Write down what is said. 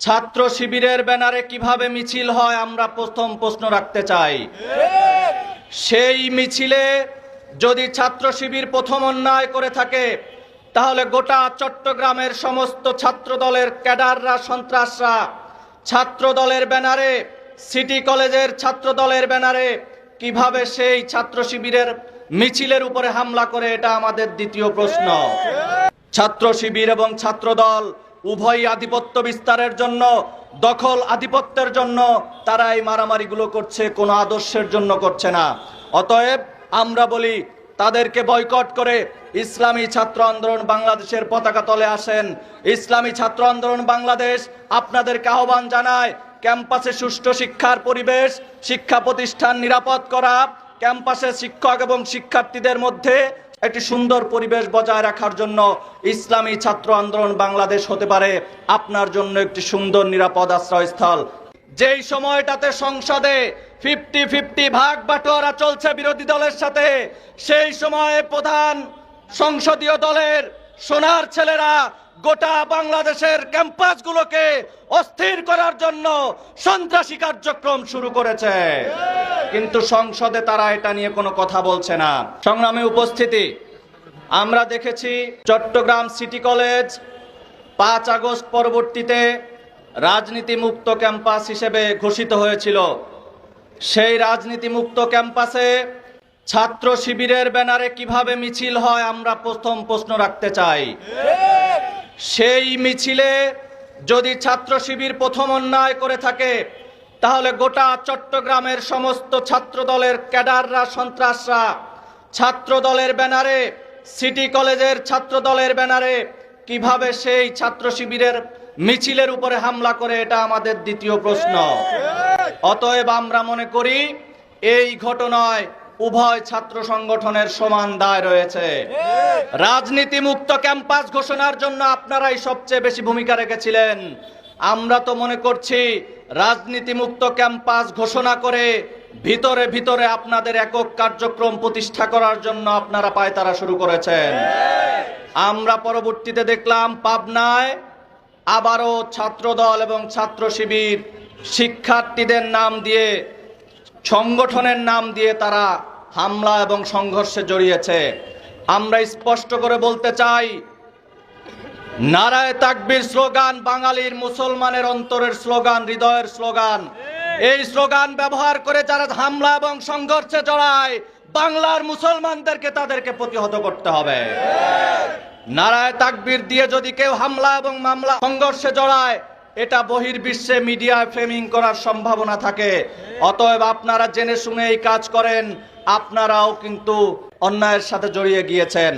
ছাত্র শিবিরের ব্যানারে কিভাবে মিছিল হয় আমরা প্রথম প্রশ্ন রাখতে চাই। সেই মিছিলে যদি ছাত্র শিবির প্রথম অন্যায় করে থাকে তাহলে গোটা চট্টগ্রামের সমস্ত ছাত্র দলের ক্যাডাররা সন্ত্রাসরা ছাত্র দলের ব্যানারে সিটি কলেজের ছাত্র দলের ব্যানারে কিভাবে সেই ছাত্র শিবিরের মিছিলের উপরে হামলা করে, এটা আমাদের দ্বিতীয় প্রশ্ন। ছাত্র শিবির এবং ছাত্র দল উভয় আধিপত্য বিস্তারের জন্য, দখল আধিপত্যের জন্য তারা এই মারামারিগুলো করছে, কোনো আদর্শের জন্য করছে না। অতএব আমরা বলি তাদেরকে বয়কট করে ইসলামী ছাত্র আন্দোলন বাংলাদেশের পতাকা তলে আসেন। ইসলামী ছাত্র আন্দোলন বাংলাদেশ আপনাদেরকে আহ্বান জানায়, ক্যাম্পাসে সুষ্ঠু শিক্ষার পরিবেশ, শিক্ষা প্রতিষ্ঠান নিরাপদ করা, ক্যাম্পাসে শিক্ষক এবং শিক্ষার্থীদের মধ্যে একটি সুন্দর পরিবেশ বজায় রাখার জন্য ইসলামী ছাত্র আন্দোলন বাংলাদেশ হতে পারে আপনার জন্য একটি সুন্দর নিরাপদ আশ্রয়স্থল। যেই সময়টাতে সংসদে 50-50 ভাগ বাটোয়ারা চলছে বিরোধী দলের সাথে, সেই সময়ে প্রধান সংসদীয় দলের সোনার ছেলেরা গোটা বাংলাদেশের ক্যাম্পাসগুলোকে অস্থির করার জন্য সন্ত্রাসী কার্যক্রম শুরু করেছে, কিন্তু সংসদে তারা এটা নিয়ে কোনো কথা বলছে না। সংগ্রামে উপস্থিতি, আমরা দেখেছি চট্টগ্রাম সিটি কলেজ 5 আগস্ট পরবর্তীতে রাজনীতি মুক্ত ক্যাম্পাস হিসেবে ঘোষিত হয়েছিল। সেই রাজনীতি মুক্ত ক্যাম্পাসে ছাত্র শিবিরের ব্যানারে কিভাবে মিছিল হয় আমরা প্রথম প্রশ্ন রাখতে চাই। সেই মিছিলে যদি ছাত্র শিবির প্রথম অন্যায় করে থাকে তাহলে গোটা চট্টগ্রামের সমস্ত ছাত্র দলের ক্যাডাররা সন্ত্রাসরা ছাত্র দলের ব্যানারে সিটি কলেজের ছাত্র দলের ব্যানারে কিভাবে সেই ছাত্র শিবিরের মিছিলের উপরে হামলা করে, এটা আমাদের দ্বিতীয় প্রশ্ন। অতএব আমরা মনে করি এই ঘটনায় উভয় ছাত্র সংগঠনের সমান দায় রয়েছে। রাজনীতি মুক্ত ক্যাম্পাস ঘোষণার জন্য আপনারাই সবচেয়ে বেশি ভূমিকা রেখেছিলেন। আমরা তো মনে করছি রাজনীতি মুক্ত ক্যাম্পাস ঘোষণা করে ভিতরে ভিতরে আপনাদের একক কার্যক্রম প্রতিষ্ঠা করার জন্য আপনারা পায়তারা শুরু করেছেন। আমরা পরবর্তীতে দেখলাম পাবনায় আবারও ছাত্রদল এবং ছাত্র শিবির শিক্ষার্থীদের নাম দিয়ে, সংগঠনের নাম দিয়ে তারা হামলা এবং সংঘর্ষে জড়িয়েছে। আমরা স্পষ্ট করে বলতে চাই, নারায়ে তাকবীর স্লোগান বাঙালির মুসলমানের অন্তরের স্লোগান, হৃদয়ের স্লোগান। এই স্লোগান ব্যবহার করে যারা হামলা এবং সংঘর্ষে জড়ায় বাংলার মুসলমানদেরকে তাদেরকে প্রতিহত করতে হবে। নারায়ে তাকবীর দিয়ে যদি কেউ হামলা এবং মামলা সংঘর্ষে জড়ায়, এটা বহির্বিশ্বে মিডিয়ায় ফ্রেমিং করার সম্ভাবনা থাকে। অতএব আপনারা জেনে শুনে এই কাজ করেন, আপনারাও কিন্তু অন্যায়ের সাথে জড়িয়ে গিয়েছেন।